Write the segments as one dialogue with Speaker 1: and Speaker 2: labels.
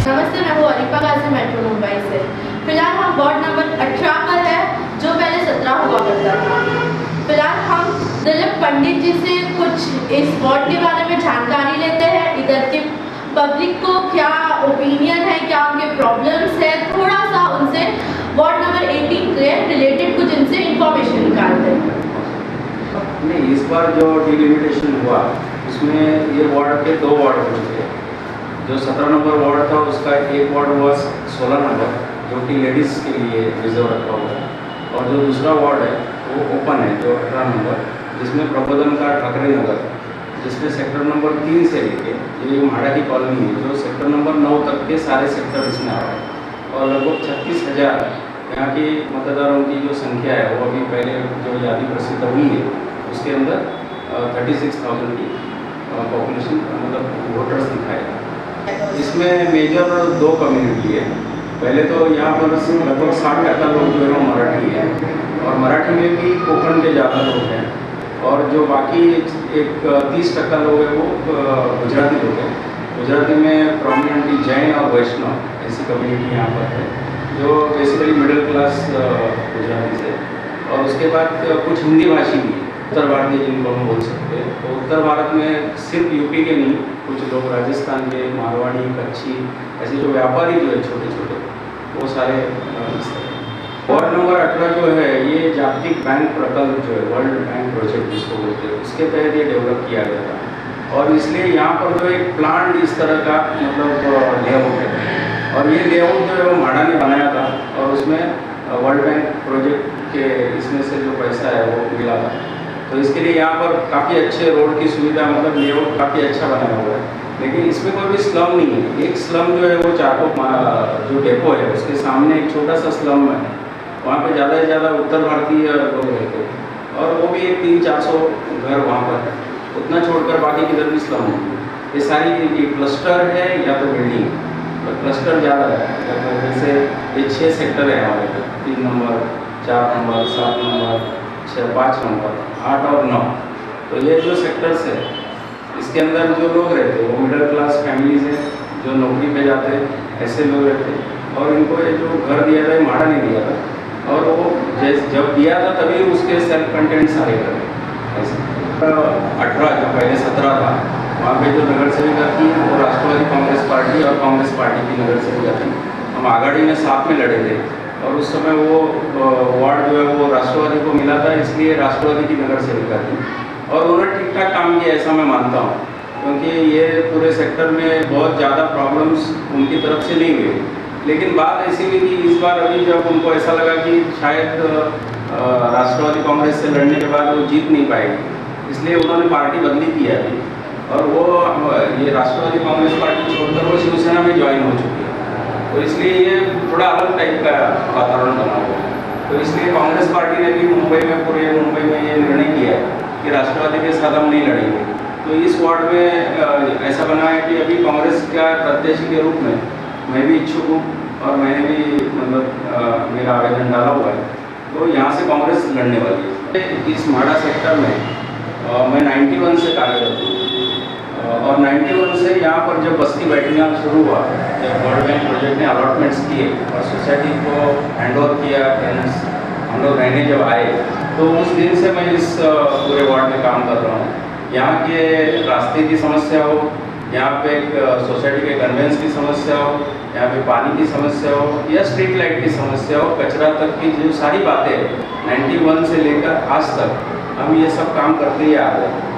Speaker 1: नमस्ते, मैं हूँ अरिपा गाजी मेट्रो मुंबई से। फिलहाल हम वार्ड नंबर 18 पर है, जो पहले 17 हुआ करता था। फिलहाल हम दिलीप पंडित जी से कुछ इस वार्ड के बारे में जानकारी लेते हैं। इधर के पब्लिक को क्या ओपिनियन है, क्या उनके प्रॉब्लम्स है, थोड़ा सा उनसे वार्ड नंबर 18 के रिलेटेड कुछ इनसे इंफॉर्मेशन निकालते हैं।
Speaker 2: नहीं, इस बार जो डिलिमिटेशन हुआ उसमें ये वार्ड के 2 वार्ड थे। जो 17 नंबर वार्ड था उसका एक वार्ड हुआ 16 नंबर, जो कि लेडीज़ के लिए रिजर्व रखा हुआ है, और जो दूसरा वार्ड है वो ओपन है, जो 18 नंबर, जिसमें प्रबोधन का ठाकरे नगर, जिसमें सेक्टर नंबर 3 से लेके ये म्हाडा की कॉलोनी है, जो सेक्टर नंबर 9 तक के सारे सेक्टर इसमें आ रहे हैं। और लगभग 36,000 यहाँ के मतदारों की जो संख्या है वो अभी पहले जो यादी प्रसिद्ध हुई है उसके अंदर 36,000 की पॉपुलेशन मतलब वोटर्स दिखाएगा। इसमें मेजर 2 कम्युनिटी है। पहले तो यहाँ पर लगभग 60% लोग जो है वो मराठी है, और मराठी में भी कोंकण के ज़्यादा लोग हैं, और जो बाकी एक 30% लोग हैं वो गुजराती लोग हैं। गुजराती में प्रोमिनेंटली जैन और वैष्णव ऐसी कम्युनिटी यहाँ पर है, जो बेसिकली मिडिल क्लास गुजराती से। और उसके बाद कुछ हिंदी भाषी भी है, उत्तर भारतीय जिनको हम बोल सकते हैं। तो उत्तर भारत में सिर्फ यूपी के नहीं, कुछ लोग राजस्थान के, मारवाड़ी, कच्छी, ऐसे जो व्यापारी जो है छोटे छोटे, वो सारे वार्ड नंबर 18 जो है ये जागतिक बैंक प्रकल्प जो है, वर्ल्ड बैंक प्रोजेक्ट जिसको बोलते हैं, उसके तहत ये डेवलप किया गया था। और इसलिए यहाँ पर जो एक प्लान इस तरह का मतलब लेआउट है, और ये लेआउट जो है वो म्हाडा ने बनाया था, और उसमें वर्ल्ड बैंक प्रोजेक्ट के इसमें से जो पैसा है वो मिला था। तो इसके लिए यहाँ पर काफ़ी अच्छे रोड की सुविधा, मतलब लेआउट काफ़ी अच्छा बनाया हुआ है। लेकिन इसमें कोई भी स्लम नहीं है। एक स्लम जो है वो चारकोप जो डेपो है उसके सामने एक छोटा सा स्लम है, वहाँ पे ज़्यादा से ज़्यादा उत्तर भारतीय लोग रहते हैं, और वो भी एक 300-400 घर वहाँ पर है। उतना छोड़कर बाकी किधर भी स्लम है। ये सारी ये क्लस्टर है या तो बिल्डिंग, तो क्लस्टर ज़्यादा है। जैसे ये 6 सेक्टर है हमारे, 3 नंबर, 4 नंबर, 7 नंबर, 6, 5 नंबर, 8 और 9। तो ये जो सेक्टर्स है इसके अंदर जो लोग रहते हैं वो मिडिल क्लास फैमिलीज हैं, जो नौकरी पे जाते हैं, ऐसे लोग रहते हैं। और इनको ये जो घर दिया था ये म्हाडा ने दिया था, और वो जब दिया था तभी उसके सेल्फ कंटेंट सारे घर ऐसे। 18 जो पहले 17 था, वहाँ पे जो नगर सेविका थी वो राष्ट्रवादी कांग्रेस पार्टी और कांग्रेस पार्टी की नगर सेविका थी। हम आघाड़ी में साथ में लड़े थे, और उस समय वो वार्ड जो है वो राष्ट्रवादी को मिला था, इसलिए राष्ट्रवादी की नगर सेविका थी, और उन्होंने ठीक ठाक काम किया ऐसा मैं मानता हूँ, क्योंकि ये पूरे सेक्टर में बहुत ज़्यादा प्रॉब्लम्स उनकी तरफ से नहीं हुए। लेकिन बात ऐसी हुई कि इस बार अभी जब उनको ऐसा लगा कि शायद राष्ट्रवादी कांग्रेस से लड़ने के बाद वो जीत नहीं पाएगी, इसलिए उन्होंने पार्टी बदली की है अभी, और वो ये राष्ट्रवादी कांग्रेस पार्टी छोड़कर वो शिवसेना में ज्वाइन हो चुकी है। तो इसलिए ये थोड़ा अलग टाइप का वातावरण बना हुआ है। तो इसलिए कांग्रेस पार्टी ने भी पूरे मुंबई में ये निर्णय किया है कि राष्ट्रवादी के साथ हम नहीं लड़ेंगे। तो इस वार्ड में ऐसा बना है कि अभी कांग्रेस का प्रत्याशी के रूप में मैं भी इच्छुक हूँ, और मैंने भी मतलब मेरा आवेदन डाला हुआ है। तो यहाँ से कांग्रेस लड़ने वाली है। इस म्हाडा सेक्टर में मैं 91 से कार्यरत हूँ, और 91 से यहाँ पर जब बस्ती बैठना शुरू हुआ, जब वर्ल्ड बैंक प्रोजेक्ट ने अलॉटमेंट्स किए और सोसाइटी को हैंड ओवर किया, टेनेंट्स हम लोग रहने जब आए, तो उस दिन से मैं इस पूरे वार्ड में काम कर रहा हूँ। यहाँ के रास्ते की समस्या हो, यहाँ पे एक सोसाइटी के कन्वेंस की समस्या हो, यहाँ पे पानी की समस्या हो, या स्ट्रीट लाइट की समस्या हो, कचरा तक की जो सारी बातें 91 से लेकर आज तक हम ये सब काम करते ही आ रहे हैं।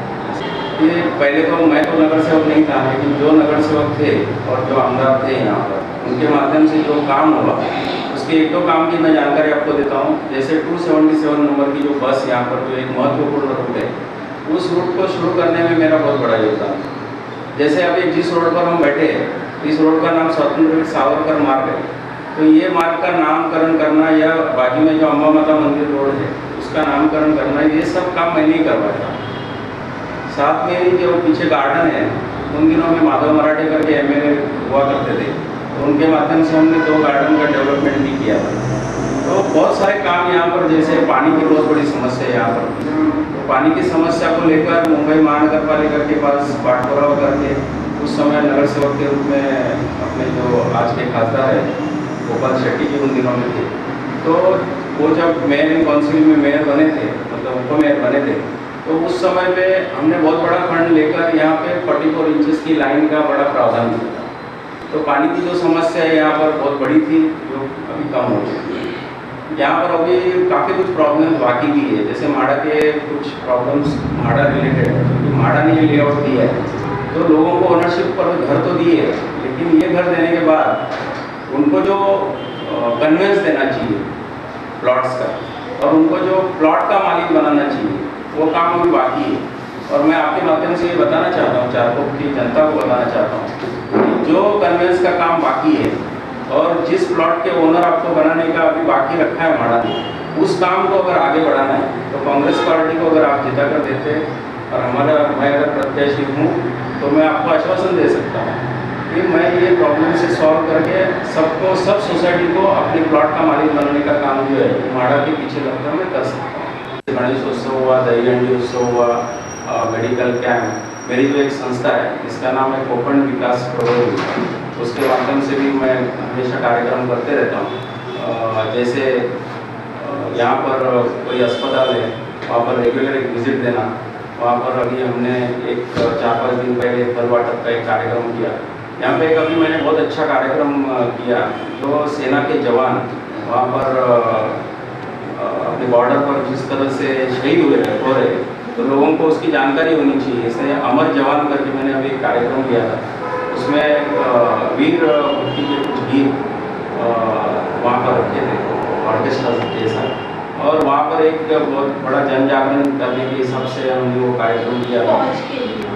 Speaker 2: ये पहले तो मैं तो नगर सेवक नहीं था, लेकिन जो नगर सेवक थे और जो आमदार थे यहाँ पर, उनके माध्यम से जो काम हुआ उसके 1-2 काम की मैं जानकारी आपको देता हूँ। जैसे 277 नंबर की जो बस यहाँ पर जो एक महत्वपूर्ण रूट है, उस रूट को शुरू करने में मेरा बहुत बड़ा योगदान है। जैसे अभी जिस रोड पर हम बैठे हैं, इस रोड का नाम स्वतंत्र सावरकर मार्ग है, तो ये मार्ग का नामकरण करना, या बाजू में जो अम्बा माता मंदिर रोड है उसका नामकरण करना, ये सब काम मैं नहीं करवाया था। साथ में ही जो पीछे गार्डन है, उन दिनों में माधव मराठे करके MLA हुआ करते थे, तो उनके माध्यम से हमने 2 गार्डन का डेवलपमेंट भी किया था। तो बहुत सारे काम यहाँ पर, जैसे पानी की बहुत बड़ी समस्या है यहाँ पर, तो पानी की समस्या को लेकर मुंबई महानगर पालिका के पास पाठपुरावा करके उस समय नगर सेवक के रूप में अपने जो आज के खासदार है गोपाल शेट्टी जी उन दिनों में थे। तो वो जब मेयर इन काउंसिल में मेयर बने थे, मतलब उप मेयर बने थे, तो उस समय पे हमने बहुत बड़ा फंड लेकर यहाँ पे 44 इंचेस की लाइन का बड़ा प्रावधान किया था। तो पानी की जो समस्या है यहाँ पर बहुत बड़ी थी, जो अभी कम हो चुकी है। यहाँ पर अभी काफ़ी कुछ प्रॉब्लम बाकी भी है, जैसे माड़ा के कुछ प्रॉब्लम्स माड़ा रिलेटेड है, क्योंकि माड़ा ने ये लेआउट दिया है तो लोगों को ओनरशिप पर घर तो दिए है, लेकिन ये घर देने के बाद उनको जो कन्वेंस देना चाहिए प्लॉट्स का, और उनको जो प्लॉट का मालिक बनाना चाहिए, वो काम अभी बाकी है। और मैं आपके माध्यम से ये बताना चाहता हूँ, चारकोप की जनता को बताना चाहता हूँ, जो कन्वेंस का काम बाकी है और जिस प्लॉट के ओनर आपको बनाने का अभी बाकी रखा है माड़ा ने, उस काम को अगर आगे बढ़ाना है तो कांग्रेस पार्टी को अगर आप जिता कर देते और मैं अगर प्रत्याशी हूँ तो मैं आपको आश्वासन दे सकता हूँ कि मैं ये प्रॉब्लम से सॉल्व करके सबको, सब सोसाइटी को अपने प्लॉट का मालिक बनाने का काम जो है माड़ा के पीछे लगकर मैं कर सकता हूँ। गणेश उत्सव हुआ, दही हंडी उत्सव हुआ, मेडिकल कैंप, मेरी जो एक संस्था है इसका नाम है कोपण विकास प्रबोधन, उसके माध्यम से भी मैं हमेशा कार्यक्रम करते रहता हूँ। जैसे यहाँ पर कोई अस्पताल है, वहाँ पर रेगुलर एक विजिट देना, वहाँ पर अभी हमने एक 4-5 दिन पहले फल वाटप का एक कार्यक्रम किया। यहाँ पे अभी मैंने बहुत अच्छा कार्यक्रम किया, जो सेना के जवान वहाँ पर अपने बॉर्डर पर जिस तरह से शहीद हो रहे, तो लोगों को उसकी जानकारी होनी चाहिए। इसलिए अमर जवान करके मैंने अभी एक कार्यक्रम किया था, उसमें वीर भक्ति के कुछ गीत वहाँ पर रखे थे ऑर्केस्ट्रा के साथ, और वहाँ पर एक बहुत बड़ा जन जागरण करने के हिसाब से हमने वो कार्यक्रम किया था।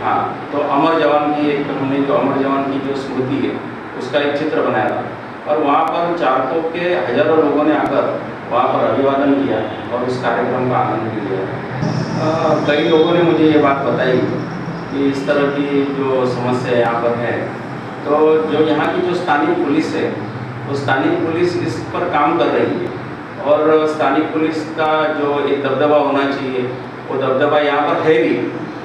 Speaker 2: हाँ, तो अमर जवान की एक, हमने जो अमर जवान की जो स्मृति है उसका एक चित्र बनाया था, और वहाँ पर चारकोप के हजारों लोगों ने आकर वहाँ पर अभिवादन किया और उस कार्यक्रम का आनंद भी लिया। कई लोगों ने मुझे ये बात बताई कि इस तरह की जो समस्या यहाँ पर है, तो जो यहाँ की जो स्थानीय पुलिस है, वो स्थानीय पुलिस इस पर काम कर रही है, और स्थानीय पुलिस का जो एक दबदबा होना चाहिए, वो दबदबा यहाँ पर है भी,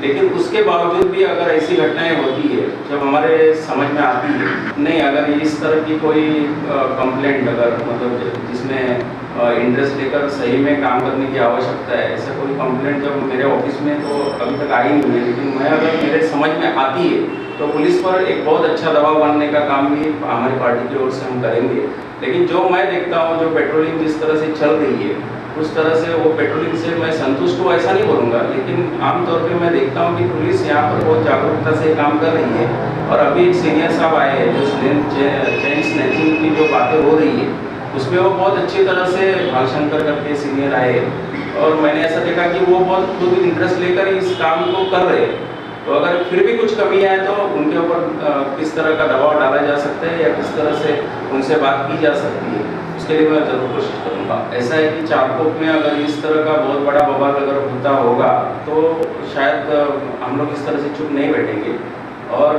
Speaker 2: लेकिन उसके बावजूद भी अगर ऐसी घटनाएं होती है जब हमारे समझ में आती है, नहीं अगर इस तरह की कोई कंप्लेंट अगर मतलब जिसमें इंटरेस्ट लेकर सही में काम करने की आवश्यकता है, ऐसा कोई कंप्लेंट जब मेरे ऑफिस में तो अभी तक आई नहीं है, लेकिन मैं अगर मेरे समझ में आती है तो पुलिस पर एक बहुत अच्छा दबाव बनाने का काम भी हमारी पार्टी की ओर से हम करेंगे। लेकिन जो मैं देखता हूँ, जो पेट्रोलिंग जिस तरह से चल रही है, उस तरह से वो पेट्रोलिंग से मैं संतुष्ट हूँ ऐसा नहीं बोलूँगा, लेकिन आमतौर पे मैं देखता हूँ कि पुलिस यहाँ पर बहुत जागरूकता से काम कर रही है। और अभी एक सीनियर साहब आए हैं, जो चेन स्नैचिंग की जो बातें हो रही है उसमें वो बहुत अच्छी तरह से भालशंकर करके सीनियर आए, और मैंने ऐसा देखा कि वो बहुत खुद इंटरेस्ट लेकर इस काम को कर रहे हैं। तो अगर फिर भी कुछ कमी है तो उनके ऊपर किस तरह का दबाव डाला जा सकता है या किस तरह से उनसे बात की जा सकती है, उसके लिए मैं जरूर कोशिश करूँगा। ऐसा है कि चारकोप में अगर इस तरह का बहुत बड़ा बवाल अगर होता होगा तो शायद हम लोग इस तरह से चुप नहीं बैठेंगे, और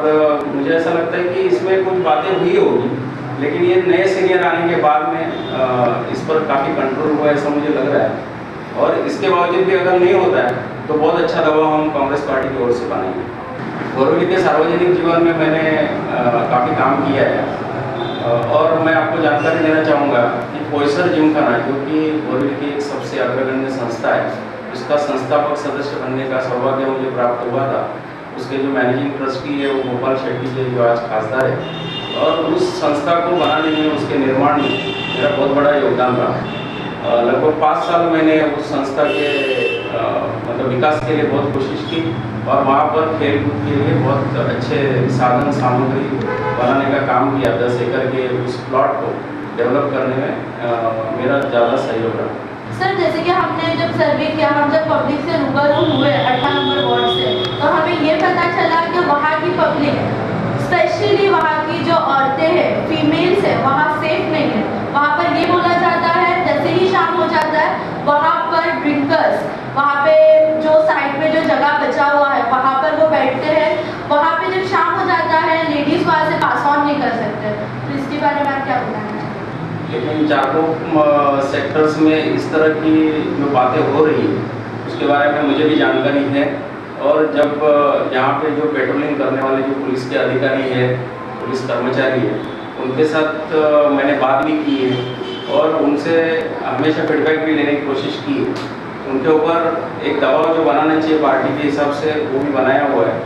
Speaker 2: मुझे ऐसा लगता है कि इसमें कुछ बातें हुई होगी, लेकिन ये नए सीनियर आने के बाद में इस पर काफ़ी कंट्रोल हुआ ऐसा मुझे लग रहा है। और इसके बावजूद भी अगर नहीं होता है तो बहुत अच्छा दबाव हम कांग्रेस पार्टी की ओर से बनाएंगे। बोरीवली के सार्वजनिक जीवन में मैंने काफ़ी काम किया है, और मैं आपको जानकारी देना चाहूँगा कि पोयसर जिमखाना, जो कि बोरीवली की एक सबसे अग्रगण्य संस्था है, उसका संस्थापक सदस्य बनने का सौभाग्य मुझे प्राप्त हुआ था। उसके जो मैनेजिंग ट्रस्टी है वो गोपाल शेट्टी जी, जो आज खासदार है, और उस संस्था को बनाने में, उसके निर्माण में मेरा बहुत बड़ा योगदान रहा। लगभग 5 साल मैंने उस संस्था के मतलब विकास के लिए बहुत कोशिश की, और वहाँ पर खेलकूद के लिए बहुत अच्छे साधन सामग्री बनाने का काम किया। 10 एकड़ के उस प्लॉट को डेवलप करने में मेरा ज़्यादा सहयोग रहा।
Speaker 1: सर, जैसे कि हमने जब सर्वे किया, हम जब पब्लिक से रूबरू हुए 18 नंबर वार्ड से, तो हमें ये पता चला कि वहाँ की पब्लिक, स्पेशली वहाँ की जो औरतें हैं, फीमेल्स हैं, वहाँ सेफ नहीं है। वहाँ पर ये बोला जाता है जैसे ही शाम हो जाता है वहाँ पर ड्रिंकर्स, वहाँ पे जो साइड पे जो जगह बचा हुआ है वहाँ पर वो बैठते हैं। वहाँ पे जब शाम हो जाता है लेडीज़ वहाँ से पास ऑन नहीं कर सकते, तो इसके बारे में आप क्या बताना है?
Speaker 2: लेकिन चारकोप सेक्टर्स में इस तरह की जो बातें हो रही है उसके बारे में मुझे भी जानकारी है, और जब यहाँ पे जो पेट्रोलिंग करने वाले जो पुलिस के अधिकारी है, पुलिस कर्मचारी है, उनके साथ मैंने बात भी की है और उनसे हमेशा फीडबैक भी लेने की कोशिश की है। उनके ऊपर एक दबाव जो बनाना चाहिए पार्टी के हिसाब से वो भी बनाया हुआ है।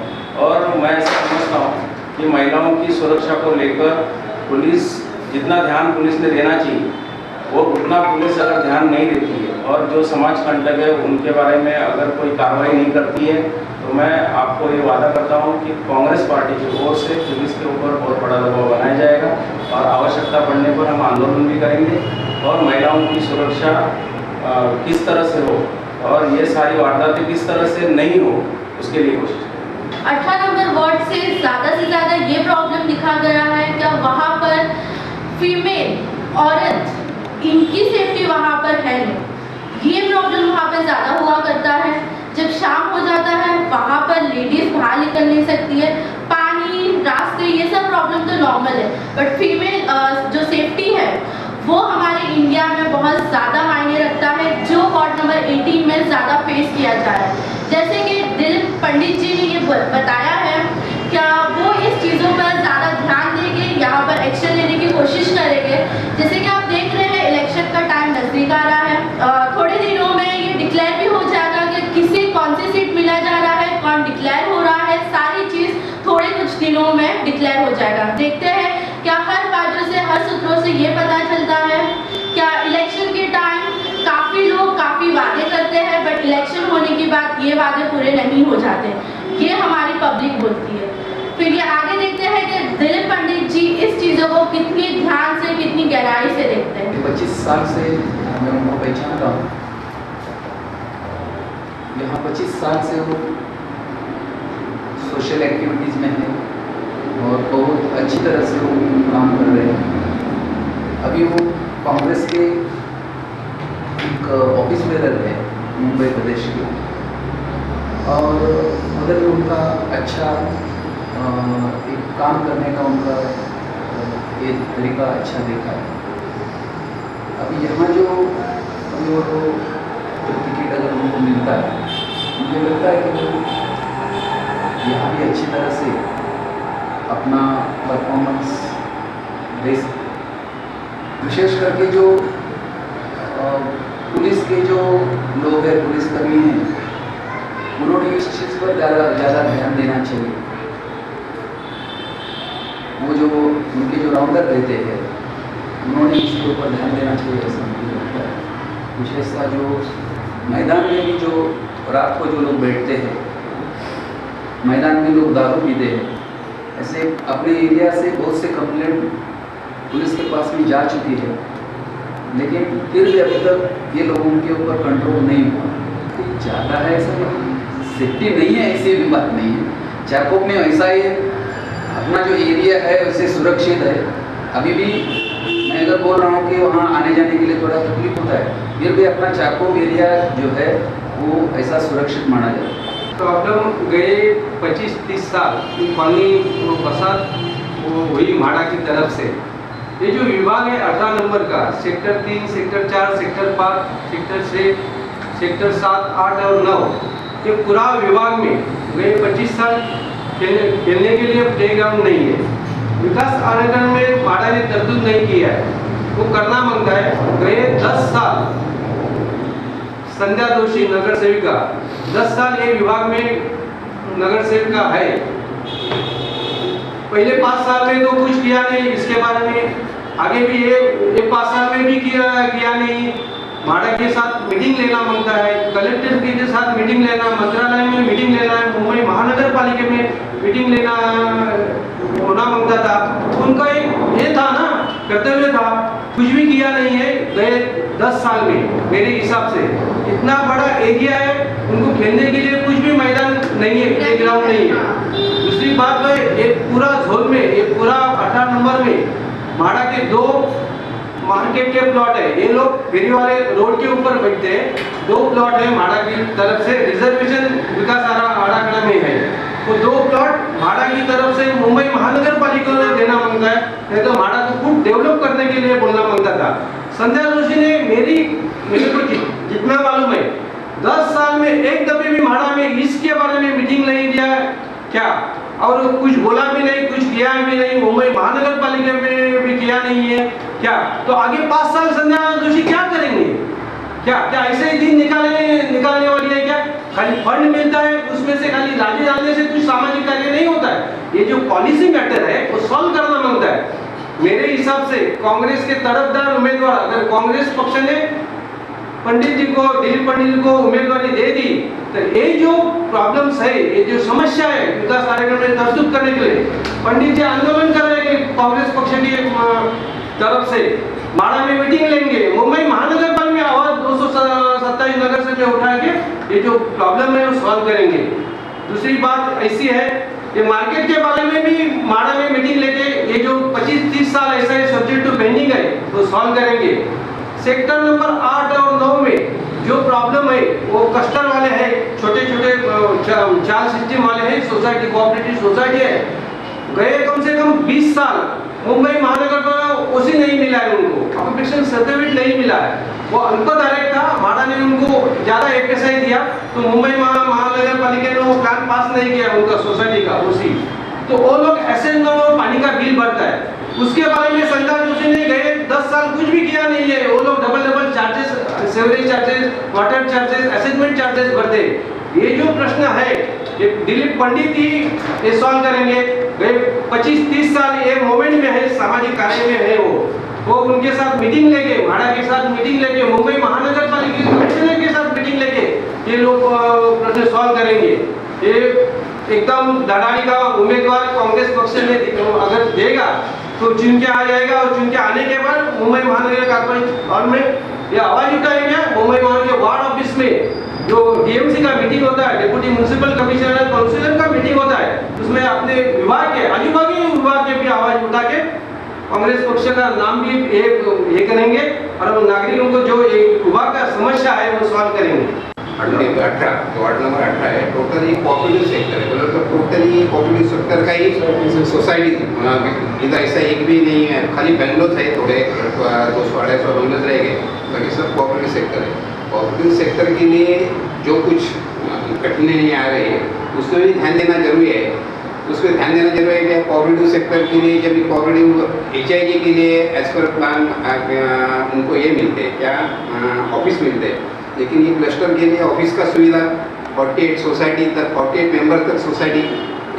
Speaker 2: और मैं ऐसा समझता हूँ कि महिलाओं की सुरक्षा को लेकर पुलिस जितना ध्यान पुलिस ने देना चाहिए वो उतना पुलिस अगर ध्यान नहीं देती है और जो समाज कंटक है उनके बारे में अगर कोई कार्रवाई नहीं करती है तो मैं आपको ये वादा करता हूँ कि कांग्रेस पार्टी की ओर से पुलिस के ऊपर बहुत बड़ा दबाव बनाया जाएगा और आवश्यकता पड़ने पर हम आंदोलन भी करेंगे और महिलाओं की सुरक्षा किस तरह से हो और ये सारी वारदातें किस तरह से नहीं हो उसके लिए कोशिश करेंगे।
Speaker 1: 18 नंबर वार्ड से ज़्यादा ये प्रॉब्लम दिखा गया है कि वहाँ पर फीमेल औरत इनकी सेफ्टी वहाँ पर है नहीं। ये प्रॉब्लम वहाँ पर ज़्यादा हुआ करता है। जब शाम हो जाता है वहाँ पर लेडीज़ बाहर निकल नहीं सकती है, पानी रास्ते ये सब प्रॉब्लम तो नॉर्मल है, बट फीमेल जो सेफ्टी है वो हमारे इंडिया में बहुत ज़्यादा मायने रखता है, जो वार्ड नंबर 18 में ज़्यादा फेस किया जा रहा है। जैसे कि दिलीप पंडित जी ने ये बताया है, क्या वो इस चीज़ों पर ज़्यादा ध्यान देंगे, यहाँ पर एक्शन लेने की कोशिश करेंगे। जैसे कि आप देख रहे हैं इलेक्शन का टाइम नज़दीक आ रहा है, थोड़े दिनों में ये डिक्लेयर भी हो जाएगा कि किसे कौन सी सीट मिला जा रहा है, कौन डिक्लेयर हो रहा है, सारी चीज़ थोड़े कुछ दिनों में डिक्लेयर हो जाएगा। देखते हैं क्या हर बातों से हर सूत्रों से ये पता चलता है क्या इलेक्शन के टाइम काफ़ी लोग काफ़ी वादे करते हैं बट इलेक्शन होने के बाद ये वादे पूरे नहीं हो जाते, ये हमारी पब्लिक बोलती है। फिर ये आगे देखते हैं कि दिलीप पंडित जी इस चीज़ों को कितनी ध्यान से कितनी गहराई से देखते हैं।
Speaker 3: 25 साल से मैं उनको पहचानता हूँ। यहाँ 25 साल से वो सोशल एक्टिविटीज़ में है और बहुत अच्छी तरह से वो काम कर रहे हैं। अभी वो कांग्रेस के एक ऑफिस में रहते हैं मुंबई प्रदेश के, और उधर भी उनका अच्छा एक काम करने का उनका एक तरीका अच्छा देखा है। अभी यहाँ जो टिकट अगर उनको मिलता है, मुझे लगता है कि वो यहाँ भी अच्छी तरह से अपना परफॉर्मेंस दे सकते। विशेष करके जो पुलिस के जो लोग हैं, पुलिसकर्मी हैं, उन्होंने इस चीज़ पर ज़्यादा ध्यान देना चाहिए। वो जो उनके जो राउंडर रहते हैं उन्होंने इसके ऊपर ध्यान देना चाहिए ऐसा मुझे लगता है। विशेषता जो मैदान में भी जो रात को जो लोग बैठते हैं, मैदान में लोग दारू पीते हैं, ऐसे अपने एरिया से बहुत से कंप्लेंट पुलिस के पास भी जा चुकी है, लेकिन फिर भी अभी तक ये लोगों के ऊपर कंट्रोल नहीं हुआ। ज़्यादा है ऐसा नहीं, सेफ्टी नहीं है ऐसी भी बात नहीं है। चारकोप में ऐसा ही अपना जो एरिया है वैसे सुरक्षित है। अभी भी मैं अगर बोल रहा हूँ कि वहाँ आने जाने के लिए थोड़ा तकलीफ होता है, फिर भी अपना चारकोप एरिया जो है वो ऐसा सुरक्षित माना जाता है।
Speaker 4: प्रॉब्लम गए 25-30 साल पानी बरसात वो हुई म्हाडा की तरफ से। ये जो विभाग है 18 नंबर का, sector 3, sector 4, sector 5, sector 6, sector 7, 8 और 9, ये पूरा विभाग में गए 25 साल खेलने के लिए प्लेग्राउंड नहीं है। विकास आनंदन में म्हाडा ने तरतूद नहीं किया है, वो करना मांगता है। गए 10 साल संध्या दोषी नगर सेविका 10 साल ये विभाग में नगर सेविका है। पहले 5 साल में तो कुछ किया नहीं, इसके बारे में आगे भी ये 5 साल में भी किया नहीं। म्हाडा के साथ मीटिंग लेना मांगता है, कलेक्टर के साथ मीटिंग लेना, मंत्रालय में मीटिंग लेना है, मुंबई महानगर पालिका में मीटिंग लेना होना मांगता था। उनका एक ये था ना, कर्तव्य था, कुछ भी किया नहीं है गए 10 साल में। मेरे हिसाब से इतना बड़ा एरिया है, उनको खेलने के लिए कुछ भी मैदान नहीं है, प्लेग्राउंड नहीं है। दूसरी बात है, ये पूरा जोन में, ये पूरा 18 नंबर में म्हाडा के 2 मार्केट के प्लॉट है। ये लोग फेरी वाले रोड के ऊपर बैठते हैं। 2 प्लॉट है म्हाडा की तरफ से, रिजर्वेशन विकास आराखड़ा में है। वो 2 प्लॉट म्हाडा की तरफ से मुंबई महानगर पालिका ने देना मांगता है, नहीं तो म्हाडा को खुद डेवलप करने के लिए बोलना मांगता था। संध्या जोशी ने मेरे को जितना मालूम है 10 साल में एक दफे भी माड़ा में इसके बारे में मीटिंग नहीं दिया क्या? और कुछ बोला भी नहीं, कुछ किया भी नहीं, मुंबई महानगर पालिका में भी किया नहीं है क्या? तो आगे 5 साल संजय जोशी क्या करेंगे? क्या क्या ऐसे ही दिन निकालने वाली है क्या? खाली फंड मिलता है, उसमें से खाली लाठी डालने से कुछ सामाजिक कार्य नहीं होता है। ये जो पॉलिसी मैटर है वो सॉल्व करना मांगता है। मेरे हिसाब से कांग्रेस के तड़पदार उम्मीदवार, अगर कांग्रेस पक्ष ने पंडित जी को, दिलीप पंडित जी को उम्मीदवारी दे दी, तो ये जो प्रॉब्लम्स है, ये जो समस्या है विकास कार्यक्रम में प्रस्तुत करने के लिए पंडित जी आंदोलन कर रहे हैं कांग्रेस पक्ष की तरफ से, माड़ा में मीटिंग लेंगे, मुंबई महानगर पालिका में आवाज 227 नगर से उठा के ये जो प्रॉब्लम है वो सॉल्व करेंगे। दूसरी बात ऐसी है, ये मार्केट के बारे में भी माड़ा में मीटिंग लेके ये जो 25-30 साल ऐसा है सब्जेक्ट टू पेंडिंग है तो सॉल्व करेंगे। सेक्टर नंबर 8 और 9 में जो प्रॉब्लम है वो कस्टर वाले हैं, छोटे छोटे चाल सिस्टम वाले हैं, सोसाइटी कोऑपरेटिव सोसाइटी है, गए कम से कम 20 साल मुंबई महानगर को उसी नहीं मिला है, उनको ऑक्यूपेशन सर्टिफिकेट नहीं मिला है, वो अल्पधारक था, माड़ा ने उनको ज्यादा एफएसआई दिया तो मुंबई महानगर पालिका ने वो प्लान पास नहीं किया उनका सोसाइटी का उसी, तो वो लोग ऐसे पानी का बिल भरता है, उसके बारे में संजय जोशी ने गए 10 साल कुछ भी किया नहीं है, वो लोग double charges, sewerage charges, water charges, assessment charges भरते। ये जो प्रश्न है ये दिलीप पंडित ही ये सॉल्व करेंगे। गए 25-30 साल ये मूवमेंट में है, सामाजिक कार्य में है, वो उनके साथ मीटिंग लेके, माड़ा के साथ मीटिंग लेके, मुंबई महानगर पालिका कमिश्नर के साथ मीटिंग लेके ये लोग प्रश्न सॉल्व करेंगे। ये एकदम धड़ाड़ी का उम्मीदवार कांग्रेस पक्ष में अगर देगा तो चुन के आ जाएगा, और चुन के आने के बाद मुंबई महानगर कॉर्पोरेशन में ये आवाज उठाएंगे। मुंबई महानगर वार्ड ऑफिस में जो डीएमसी का मीटिंग होता है, डेप्यूटी म्युनिसिपल कमिश्नर काउंसिलर का मीटिंग होता है, उसमें अपने विभाग के आजूबाजू विभाग के भी आवाज उठा के कांग्रेस पक्ष का नाम भी ये करेंगे और नागरिकों को जो विभाग का समस्या है वो सॉल्व करेंगे।
Speaker 5: 18 वार्ड नंबर 18 है, टोटली पॉपुलर सेक्टर है, बोलो तो टोटली पॉपुलर सेक्टर का ही सोसाइटी इधर ऐसा एक भी नहीं है, खाली बेंगलोर है, थोड़े 200-250 बेंगलोर रह गए, बाकी सब पॉपुलर सेक्टर है। पॉपुलर सेक्टर के लिए जो कुछ कठिनाई आ रही है उसमें भी ध्यान देना जरूरी है, उसमें ध्यान देना जरूरी है कि कोऑपरेटिव सेक्टर के लिए जब कोऑपरेटिव HIG के लिए एज पर प्लान उनको ये मिलते हैं क्या ऑफिस मिलते हैं, लेकिन ये क्लस्टर के लिए ऑफिस का सुविधा 48 सोसाइटी तक, 48 मेंबर तक सोसाइटी,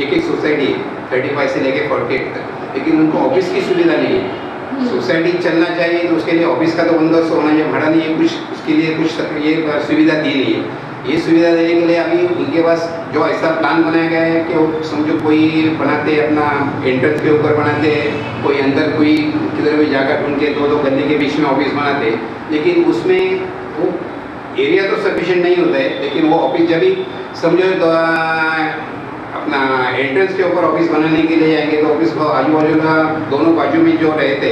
Speaker 5: एक सोसाइटी 35 से लेके 48 तक, लेकिन उनको ऑफिस की सुविधा नहीं है। सोसाइटी चलना चाहिए तो उसके लिए ऑफिस का तो बंदोबस्त होना चाहिए, भाड़ा नहीं है कुछ, उसके लिए कुछ ये सुविधा दी नहीं है। ये सुविधा देने के लिए अभी उनके पास जो ऐसा प्लान बनाया गया है कि वो समझो कोई बनाते अपना एंट्रेंस के ऊपर बनाते, कोई अंदर कोई किधर भी जगह ढूंढ के 2-2 गली के बीच में ऑफिस बनाते, लेकिन उसमें वो एरिया तो सफिशिएंट नहीं होता है, लेकिन वो ऑफिस जब भी समझो तो अपना एंट्रेंस के ऊपर ऑफिस बनाने के लिए जाएंगे तो ऑफिस को आजू बाजू का दोनों बाजू में जो रहते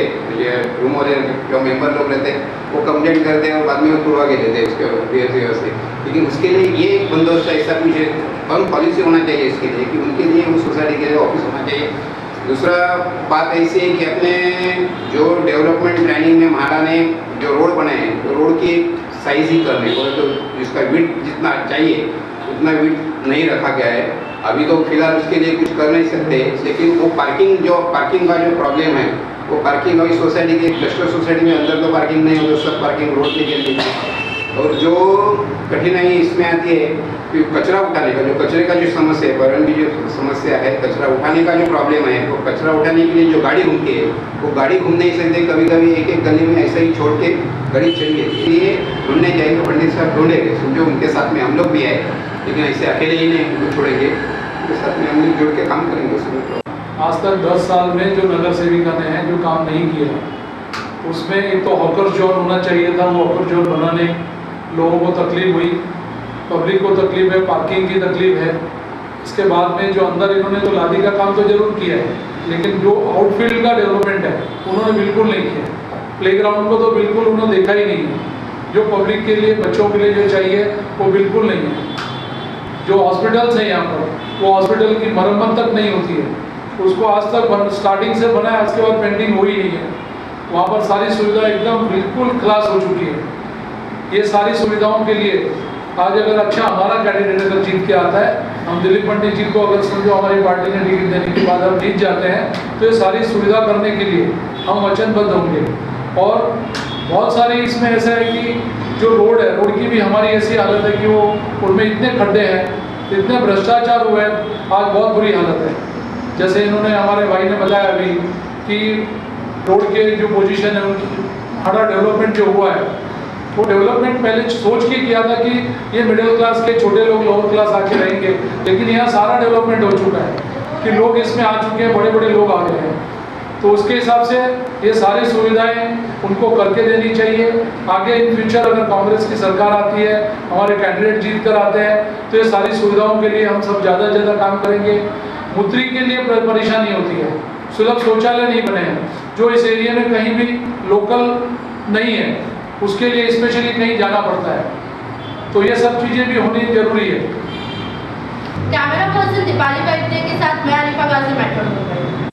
Speaker 5: रूम वाले जो मेंबर लोग रहते हैं वो कंप्लेंट करते हैं और बाद में वो तुड़वा के देते हैं उसके से, लेकिन उसके लिए ये एक बंदोबस्त ऐसा कुछ फर्म पॉलिसी होना चाहिए इसके लिए कि उनके लिए उस सोसाइटी के लिए ऑफिस होना चाहिए। दूसरा बात ऐसी है कि अपने जो डेवलपमेंट प्लानिंग में महारा ने जो रोड बनाए हैं तो रोड की साइज ही करने को तो जिसका विड्थ जितना चाहिए उतना विड्थ नहीं रखा गया है। अभी तो फिलहाल उसके लिए कुछ कर नहीं सकते, लेकिन वो पार्किंग का जो प्रॉब्लम है वो पार्किंग अभी सोसाइटी के क्लस्टर सोसाइटी में अंदर तो पार्किंग नहीं होती, सब पार्किंग रोड पे के लिए। और जो कठिनाई इसमें आती है कि कचरा उठाने का, जो कचरे का जो समस्या है, पर्यावरण की जो समस्या है, कचरा उठाने का जो प्रॉब्लम है, वो कचरा उठाने के लिए जो गाड़ी घूमती है वो गाड़ी घूम नहीं सकते, कभी कभी एक गली में ऐसा ही छोड़ के गाड़ी चली है। इसलिए ढूंढने जाएंगे, पंडित साहब ढूंढेंगे, समझो उनके साथ में हम लोग भी आए, लेकिन ऐसे अकेले ही नहीं उनको छोड़ेंगे, उनके साथ में हम लोग जुड़ के काम करेंगे उसमें।
Speaker 6: आज तक 10 साल में जो नगर सेविका ने हैं जो काम नहीं किया, उसमें एक तो हॉकर जोन होना चाहिए था, वो हॉकर जोन बनाने लोगों को तकलीफ हुई, पब्लिक को तकलीफ है, पार्किंग की तकलीफ है। इसके बाद में जो अंदर इन्होंने तो लादी का काम तो जरूर किया है, लेकिन जो आउटफील्ड का डेवलपमेंट है उन्होंने बिल्कुल नहीं किया। प्लेग्राउंड को तो बिल्कुल उन्होंने देखा ही नहीं है, जो पब्लिक के लिए बच्चों के लिए जो चाहिए वो बिल्कुल नहीं है। जो हॉस्पिटल्स हैं यहाँ पर वो हॉस्पिटल की मरम्मत तक नहीं होती है, उसको आज तक स्टार्टिंग से बनाया, उसके बाद पेंटिंग हुई नहीं है। वहाँ पर सारी सुविधा एकदम बिल्कुल खलास हो चुकी है। ये सारी सुविधाओं के लिए आज अगर अच्छा हमारा कैंडिडेट अगर जीत के आता है, हम दिलीप पंडित जी को अगर समझो हमारी पार्टी ने टिकट देने के बाद हम जीत जाते हैं, तो ये सारी सुविधा करने के लिए हम वचनबद्ध होंगे। और बहुत सारी इसमें ऐसा है कि जो रोड है, रोड की भी हमारी ऐसी हालत है कि वो उनमें इतने खड्डे हैं, इतने भ्रष्टाचार हुए हैं, आज बहुत बुरी हालत है। जैसे इन्होंने हमारे भाई ने बताया अभी कि रोड के जो पोजीशन है उनकी हमारा डेवलपमेंट जो हुआ है, वो डेवलपमेंट पहले सोच के किया था कि ये मिडिल क्लास के छोटे लोग लोअर क्लास आके रहेंगे, लेकिन यहाँ सारा डेवलपमेंट हो चुका है कि लोग इसमें आ चुके हैं, बड़े बड़े लोग आ गए हैं। तो उसके हिसाब से ये सारी सुविधाएं उनको करके देनी चाहिए। आगे इन फ्यूचर अगर कांग्रेस की सरकार आती है, हमारे कैंडिडेट जीत कर आते हैं, तो ये सारी सुविधाओं के लिए हम सब ज़्यादा से ज़्यादा काम करेंगे। मूत्री के लिए परेशानी होती है, सुलभ शौचालय नहीं बने हैं, जो इस एरिया में कहीं भी लोकल नहीं है, उसके लिए स्पेशली कहीं जाना पड़ता है। तो ये सब चीज़ें भी होनी जरूरी है।
Speaker 1: कैमरा पर्सन दीपाली वैद्य के साथ मैं अनिपा गाजी, मेट्रो मुंबई।